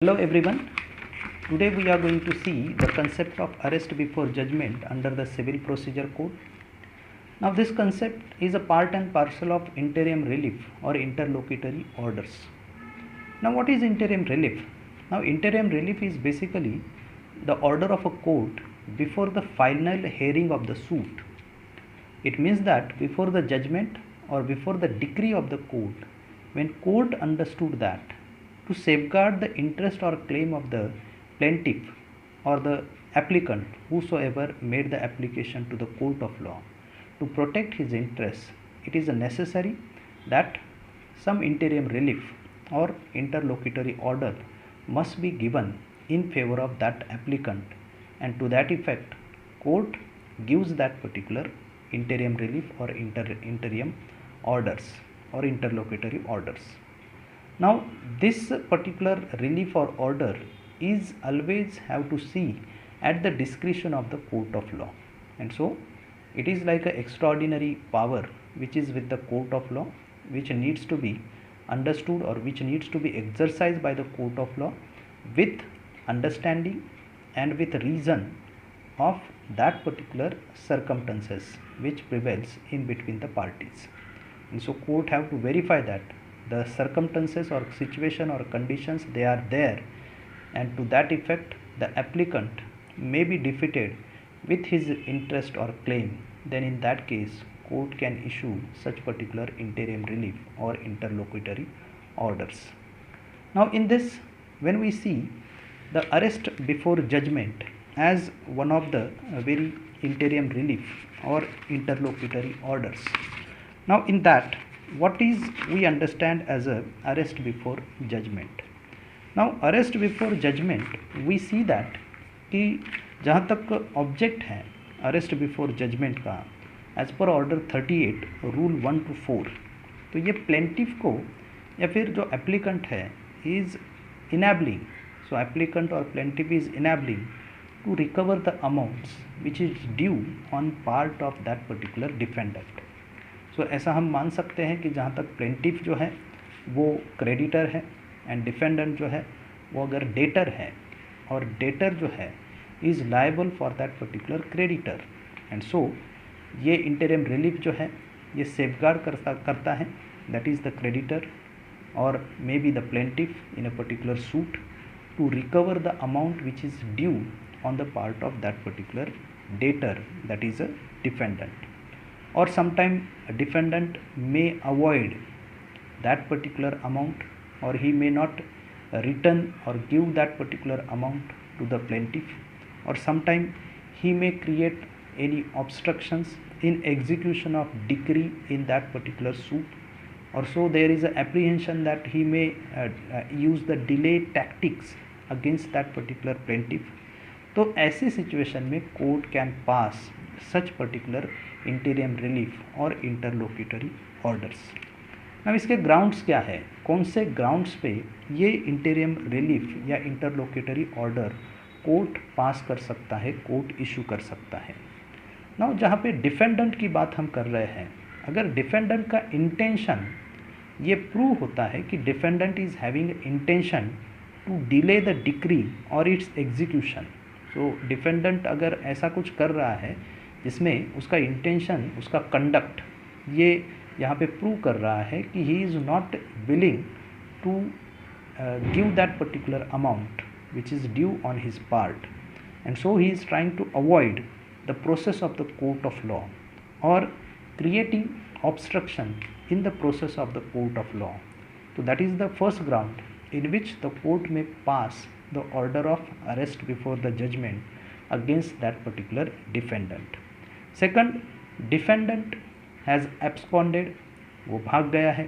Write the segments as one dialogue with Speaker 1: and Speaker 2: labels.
Speaker 1: Hello everyone. Today we are going to see the concept of arrest before judgment under the Civil Procedure Code. Now this concept is a part and parcel of interim relief or interlocutory orders. Now what is interim relief? Now interim relief is basically the order of a court before the final hearing of the suit. It means that before the judgment or before the decree of the court, when court understood that to safeguard the interest or claim of the plaintiff or the applicant whosoever made the application to the court of law, to protect his interests, it is necessary that some interim relief or interlocutory order must be given in favor of that applicant, and to that effect court gives that particular interim relief or interim orders or interlocutory orders. Now this particular relief or order is always have to see at the discretion of the court of law, and so it is like an extraordinary power which is with the court of law, which needs to be understood or which needs to be exercised by the court of law with understanding and with reason of that particular circumstances which prevails in between the parties. And so court have to verify that the circumstances or situation or conditions they are there, and to that effect the applicant may be defeated with his interest or claim, then in that case court can issue such particular interim relief or interlocutory orders. Now in this, when we see the arrest before judgment as one of the very interim relief or interlocutory orders, now in that what is we understand as a arrest before judgment? Now arrest before judgment we see that कि जहाँ तक object है arrest before judgment का as per order 38 rule 1 to 4, तो ये plaintiff को या फिर जो एप्लीकेंट है इज़ इनेबलिंग, सो एप्लीकेंट और plaintiff is enabling to recover the amounts which is due on part of that particular defendant. So ऐसा हम मान सकते हैं कि जहाँ तक प्लेंटिफ जो है वो क्रेडिटर है एंड डिफेंडेंट जो है वो अगर डेटर है, और डेटर जो है is liable for that particular creditor, and so ये इंटरिम रिलीफ जो है ये सेफगार्ड करता है दैट इज़ द क्रेडिटर और may be the plaintiff in a particular suit to recover the amount which is due on the part of that particular debtor that is a defendant. Or sometime a defendant may avoid that particular amount, or he may not return or give that particular amount to the plaintiff, or sometime he may create any obstructions in execution of decree in that particular suit, or so there is an apprehension that he may use the delay tactics against that particular plaintiff. तो ऐसी situation में court can pass such particular interim relief और इंटरलोक्यूटरी orders. अब इसके grounds क्या है, कौन से ग्राउंड्स पे ये इंटीरियम रिलीफ या इंटरलोक्यूटरी ऑर्डर कोर्ट पास कर सकता है, कोर्ट इशू कर सकता है. नाउ जहाँ पे डिफेंडेंट की बात हम कर रहे हैं, अगर डिफेंडेंट का इंटेंशन ये प्रूव होता है कि defendant is having intention to delay the decree और इट्स एग्जीक्यूशन, सो डिफेंडेंट अगर ऐसा कुछ कर रहा है जिसमें उसका इंटेंशन, उसका कंडक्ट ये यहाँ पे प्रूव कर रहा है कि he is not willing to give that particular amount which is due on his part, and so he is trying to avoid the process of the court of law और creating obstruction in the process of the court of law. So that is the first ground in which the court may pass the order of arrest before the judgment against that particular defendant. Second, defendant has absconded, वो भाग गया है,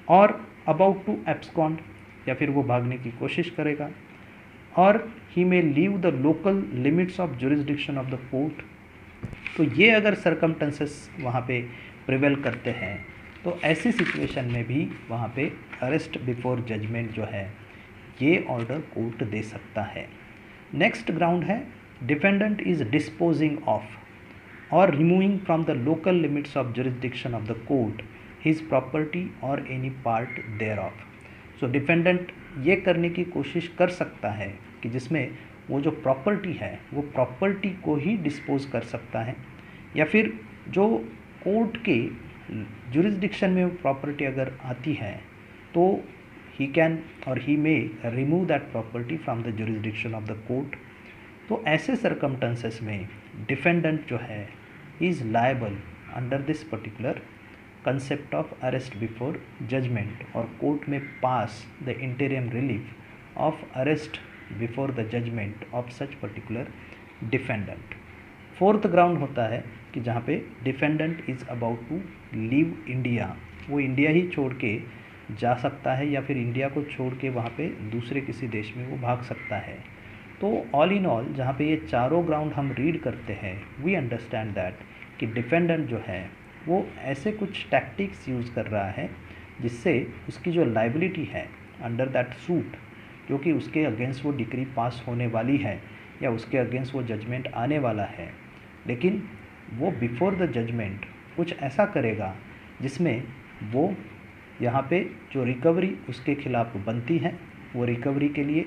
Speaker 1: और about to abscond या फिर वो भागने की कोशिश करेगा, और he may leave the local limits of jurisdiction of the court. तो ये अगर circumstances वहाँ पे prevail करते हैं तो ऐसी सिचुएशन में भी वहाँ पे अरेस्ट बिफोर जजमेंट जो है ये ऑर्डर कोर्ट दे सकता है. नेक्स्ट ग्राउंड है डिफेंडेंट इज़ डिस्पोजिंग ऑफ और removing from the local limits of jurisdiction of the court his property और any part thereof. So defendant ये करने की कोशिश कर सकता है कि जिसमें वो जो प्रॉपर्टी है वो प्रॉपर्टी को ही डिस्पोज कर सकता है, या फिर जो कोर्ट के जुरिस्डिक्शन में प्रॉपर्टी अगर आती है तो ही कैन और he may remove that property from the jurisdiction of the court. तो ऐसे सर्कमस्टेंसेस में डिफेंडेंट जो है is liable under this particular concept of arrest before judgment, और कोर्ट में pass the interim relief of arrest before the judgment of such particular defendant. Fourth ground होता है कि जहाँ पे defendant is about to leave India, वो India ही छोड़ के जा सकता है या फिर इंडिया को छोड़ के वहाँ पे दूसरे किसी देश में वो भाग सकता है। तो ऑल इन ऑल जहाँ पे ये चारों ग्राउंड हम रीड करते हैं, वी अंडरस्टैंड दैट कि डिफेंडेंट जो है वो ऐसे कुछ टैक्टिक्स यूज़ कर रहा है जिससे उसकी जो लाइबिलिटी है अंडर दैट सूट, जो कि उसके अगेंस्ट वो डिक्री पास होने वाली है या उसके अगेंस्ट वो जजमेंट आने वाला है, लेकिन वो बिफोर द जजमेंट कुछ ऐसा करेगा जिसमें वो यहाँ पे जो रिकवरी उसके खिलाफ बनती है वो रिकवरी के लिए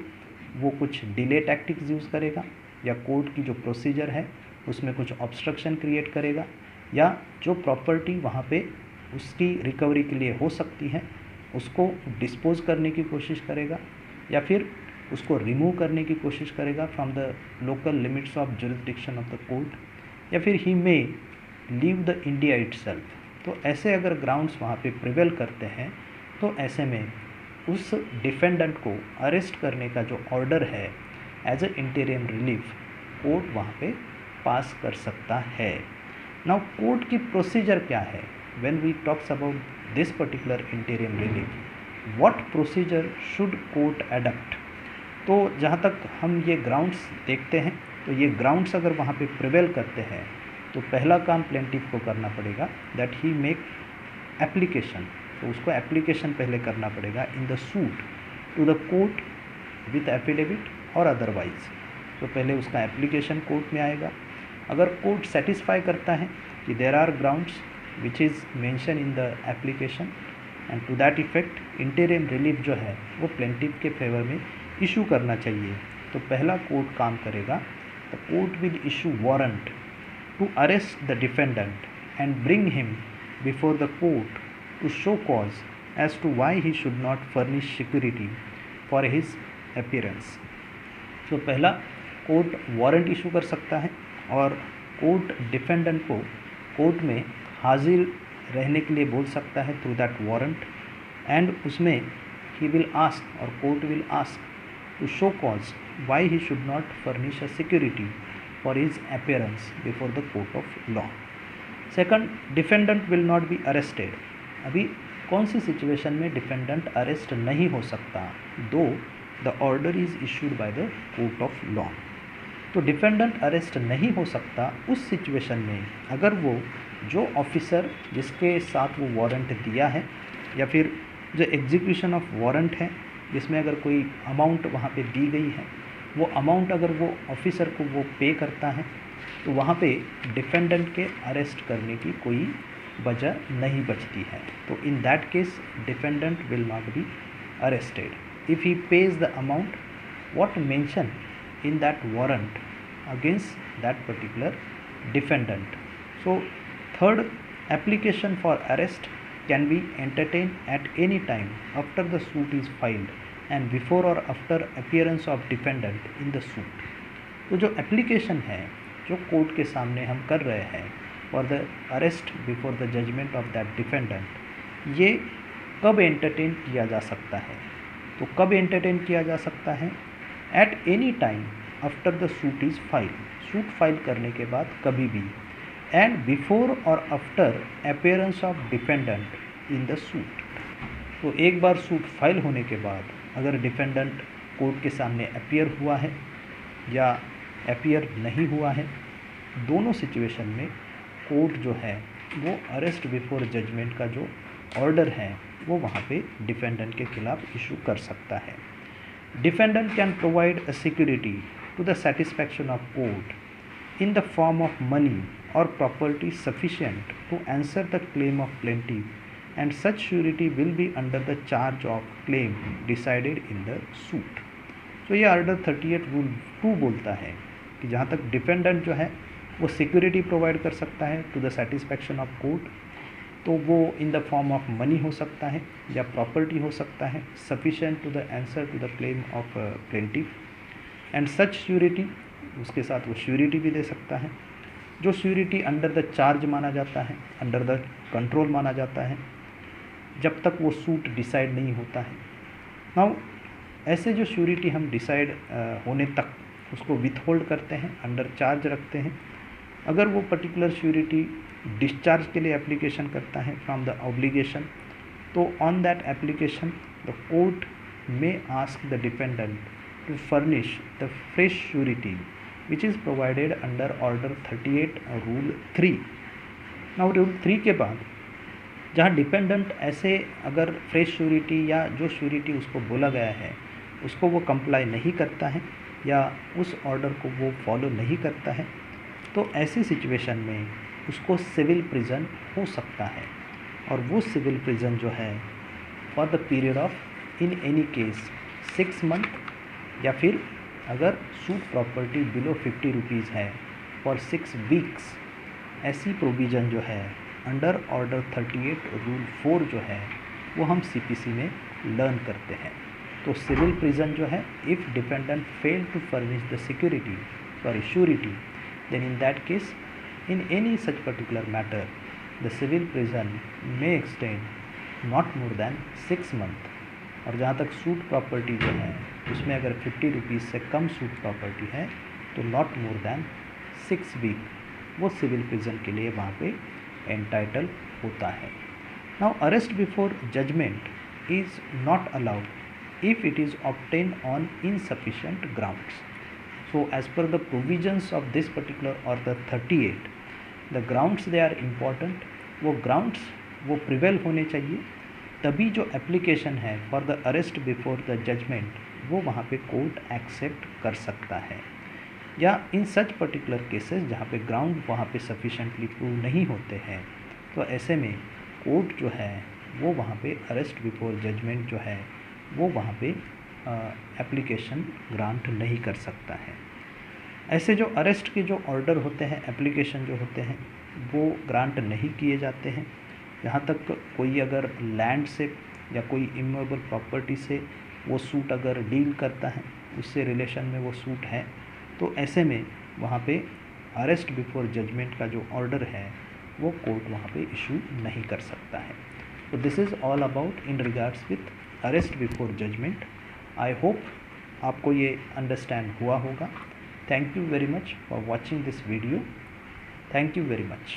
Speaker 1: वो कुछ डिले टैक्टिक्स यूज़ करेगा, या कोर्ट की जो प्रोसीजर है उसमें कुछ ऑब्स्ट्रक्शन क्रिएट करेगा, या जो प्रॉपर्टी वहाँ पे उसकी रिकवरी के लिए हो सकती है उसको डिस्पोज करने की कोशिश करेगा, या फिर उसको रिमूव करने की कोशिश करेगा from the local limits of jurisdiction of the court, या फिर he may leave the India itself. तो ऐसे अगर ग्राउंड्स वहाँ पे प्रिवेल करते हैं तो ऐसे में उस डिफेंडेंट को अरेस्ट करने का जो ऑर्डर है as a interim relief court वहाँ पे पास कर सकता है। नाउ कोर्ट की प्रोसीजर क्या है when we talks about this particular interim relief, what procedure should court adopt. तो जहाँ तक हम ये ग्राउंड्स देखते हैं तो ये ग्राउंड्स अगर वहाँ पे प्रिवेल करते हैं तो पहला काम प्लेंटिफ को करना पड़ेगा दैट ही मेक एप्लीकेशन। तो उसको एप्लीकेशन पहले करना पड़ेगा in the suit to the court with affidavit और अदरवाइज। तो पहले उसका एप्लीकेशन कोर्ट में आएगा। अगर कोर्ट सेटिस्फाई करता है कि there are grounds which is mention in the application and to that effect interim relief जो है वो प्लेंटिफ के फेवर में इशू करना चाहिए, तो पहला कोर्ट काम करेगा, the court will issue warrant to arrest the defendant and bring him before the court to show cause as to why he should not furnish security for his appearance। तो पहला court warrant issue कर सकता है और court defendant को court में हाजिर रहने के लिए बोल सकता है थ्रू दैट वारंट, एंड उसमें ही विल आस्क और court will ask to show cause why he should not furnish a security for his appearance before the court of law। Second, defendant will not be arrested। अभी कौन सी situation में defendant arrest नहीं हो सकता, दो the order is issued by the court of law. तो defendant arrest नहीं हो सकता उस सिचुएशन में अगर वो जो ऑफिसर जिसके साथ वो वारंट दिया है या फिर जो एग्जीक्यूशन ऑफ वारंट है जिसमें अगर कोई अमाउंट वहाँ पे दी गई है वो अमाउंट अगर वो ऑफिसर को वो पे करता है तो वहाँ पे डिफेंडेंट के अरेस्ट करने की कोई वजह नहीं बचती है। तो in that case defendant will not be arrested if he pays the amount what mention in that warrant against that particular defendant. So third, application for arrest can be entertain at any time after the suit is filed and before और after appearance of defendant in the suit. तो जो application है जो court के सामने हम कर रहे हैं for the arrest before the judgment of that defendant, ये कब एंटरटेन किया जा सकता है? तो कब एंटरटेन किया जा सकता है? Eight any time after the suit is file, suit file करने के बाद कभी भी, एंड बिफोर और after appearance of defendant in the suit. तो एक बार सूट फाइल होने के बाद अगर डिफेंडेंट कोर्ट के सामने अपीयर हुआ है या अपीयर नहीं हुआ है, दोनों सिचुएशन में कोर्ट जो है वो अरेस्ट बिफोर जजमेंट का जो ऑर्डर है वो वहाँ पे डिफेंडेंट के खिलाफ इशू कर सकता है। Defendant can provide a security to the satisfaction of court in the form of money और property sufficient to answer the claim of plaintiff and such surety will be under the charge of claim decided in the suit. तो ये order 38 rule 2 बोलता है कि जहाँ तक defendant जो है वो सिक्योरिटी प्रोवाइड कर सकता है to the satisfaction of court, तो वो in the form of money हो सकता है या प्रॉपर्टी हो सकता है sufficient to the answer to the claim of plaintiff, and such surety, उसके साथ वो श्योरिटी भी दे सकता है। जो श्योरिटी अंडर द चार्ज माना जाता है, अंडर द कंट्रोल माना जाता है, जब तक वो सूट डिसाइड नहीं होता है। नाउ ऐसे जो श्योरिटी हम डिसाइड होने तक उसको विथहोल्ड करते हैं, अंडर चार्ज रखते हैं। अगर वो पर्टिकुलर श्योरिटी डिस्चार्ज के लिए एप्लीकेशन करता है फ्रॉम द ऑब्लिगेशन, तो on that application the court may ask the dependent to furnish the fresh surety which is provided under order 38 rule 3। Now rule 3 के बाद जहाँ डिपेंडेंट ऐसे अगर फ्रेश श्योरिटी या जो श्योरिटी उसको बोला गया है उसको वो कंप्लाई नहीं करता है या उस ऑर्डर को वो फॉलो नहीं करता है, तो ऐसी सिचुएशन में उसको सिविल प्रिजन हो सकता है। और वो सिविल प्रिजन जो है for the period of in any case 6 month, या फिर अगर सूट प्रॉपर्टी बिलो 50 रुपीज़ है फॉर 6 वीक्स। ऐसी प्रोविज़न जो है अंडर ऑर्डर 38 रूल 4 जो है वो हम CPC में लर्न करते हैं। तो सिविल प्रिजन जो है, if dependent fail to furnish the security surety, then in that case in any such particular matter the civil prison may extend not more than 6 month। और जहाँ तक सूट प्रॉपर्टी जो है उसमें अगर 50 रुपीज़ से कम सूट प्रॉपर्टी है तो नॉट मोर दैन 6 वीक वो सिविल प्रिजन के लिए वहाँ पे एंटाइटल होता है। Now arrest before judgment is not allowed if it is obtain on insufficient grounds. So as per the provisions of this particular order 38, the grounds they are important, वो grounds वो prevail होने चाहिए, तभी जो application है for the arrest before the judgment वो वहाँ पे कोर्ट एक्सेप्ट कर सकता है। या इन सच पर्टिकुलर केसेस जहाँ पे ग्राउंड वहाँ पे सफिशेंटली प्रूव नहीं होते हैं, तो ऐसे में कोर्ट जो है वो वहाँ पे अरेस्ट बिफोर जजमेंट जो है वो वहाँ पे एप्लीकेशन ग्रांट नहीं कर सकता है। ऐसे जो अरेस्ट के जो ऑर्डर होते हैं, एप्लीकेशन जो होते हैं वो ग्रांट नहीं किए जाते हैं। यहाँ तक कोई अगर लैंड से या कोई इमूवेबल प्रॉपर्टी से वो सूट अगर डील करता है, उससे रिलेशन में वो सूट है, तो ऐसे में वहाँ पे अरेस्ट बिफोर जजमेंट का जो ऑर्डर है वो कोर्ट वहाँ पे इशू नहीं कर सकता है। तो this is all about in regards with arrest before judgment. I hope आपको ये अंडरस्टैंड हुआ होगा। Thank you very much for watching this video. Thank you very much.